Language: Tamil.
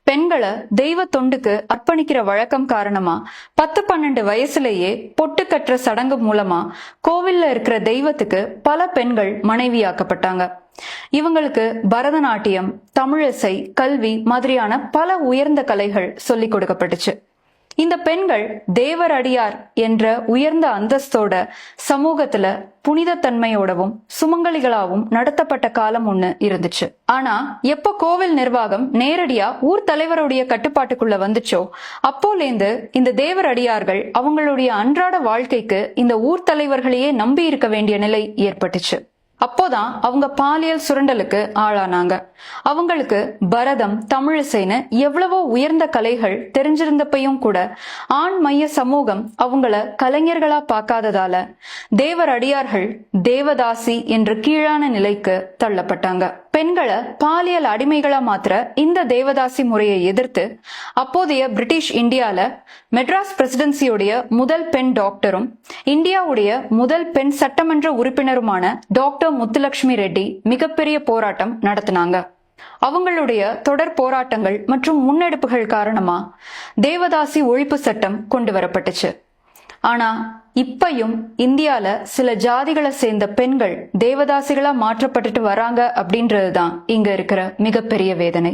பெண்களை தெய்வ தொண்டுக்கு அர்ப்பணிக்கிற வழக்கம் காரணமா 10-12 வயசுலயே பொட்டு கட்டுற சடங்கு மூலமா கோவில்ல இருக்கிற தெய்வத்துக்கு பல பெண்கள் மனைவியாக்கப்பட்டாங்க. இவங்களுக்கு பரதநாட்டியம், தமிழிசை, கல்வி மாதிரியான பல உயர்ந்த கலைகள் சொல்லிக் கொடுக்கப்பட்டுச்சு. இந்த பெண்கள் தேவர் அடியார் என்ற உயர்ந்த அந்தஸ்தோட சமூகத்துல புனிதத்தன்மையோடவும் சுமங்கலிகளாவும் நடத்தப்பட்ட காலம் ஒண்ணு இருந்துச்சு. ஆனா எப்ப கோவில் நிர்வாகம் நேரடியா ஊர் தலைவருடைய கட்டுப்பாட்டுக்குள்ள வந்துச்சோ அப்போலேந்து இந்த தேவர் அடியார்கள் அவங்களுடைய அன்றாட வாழ்க்கைக்கு இந்த ஊர் தலைவர்களையே நம்பி இருக்க வேண்டிய நிலை ஏற்பட்டுச்சு. அப்போதான் அவங்க பாலியல் சுரண்டலுக்கு ஆளானாங்க. அவங்களுக்கு பரதம், தமிழிசைன்னு எவ்வளவோ உயர்ந்த கலைகள் தெரிஞ்சிருந்தப்பையும் கூட ஆண் மைய சமூகம் அவங்கள கலைஞர்களா பார்க்காததால தேவர் அடியார்கள் தேவதாசி என்ற கீழான நிலைக்கு தள்ளப்பட்டாங்க. பெண்களை பாலியல் அடிமைகளா மாத்திர இந்த தேவதாசி முறையை எதிர்த்து அப்போதைய பிரிட்டிஷ் இந்தியால மெட்ராஸ் பிரசிடென்சியுடைய முதல் பெண் டாக்டரும் இந்தியாவுடைய முதல் பெண் சட்டமன்ற உறுப்பினருமான டாக்டர் முத்துலட்சுமி ரெட்டி மிகப்பெரிய போராட்டம் நடத்தினாங்க. அவங்களுடைய தொடர் போராட்டங்கள் மற்றும் முன்னெடுப்புகள் காரணமா தேவதாசி ஒழிப்பு சட்டம் கொண்டு வரப்பட்டுச்சு. ஆனா இப்பயும் இந்தியால சில ஜாதிகளை சேர்ந்த பெண்கள் தேவதாசிகளா மாற்றப்பட்டுட்டு வராங்க அப்படின்றதுதான் இங்க இருக்கிற மிகப்பெரிய வேதனை.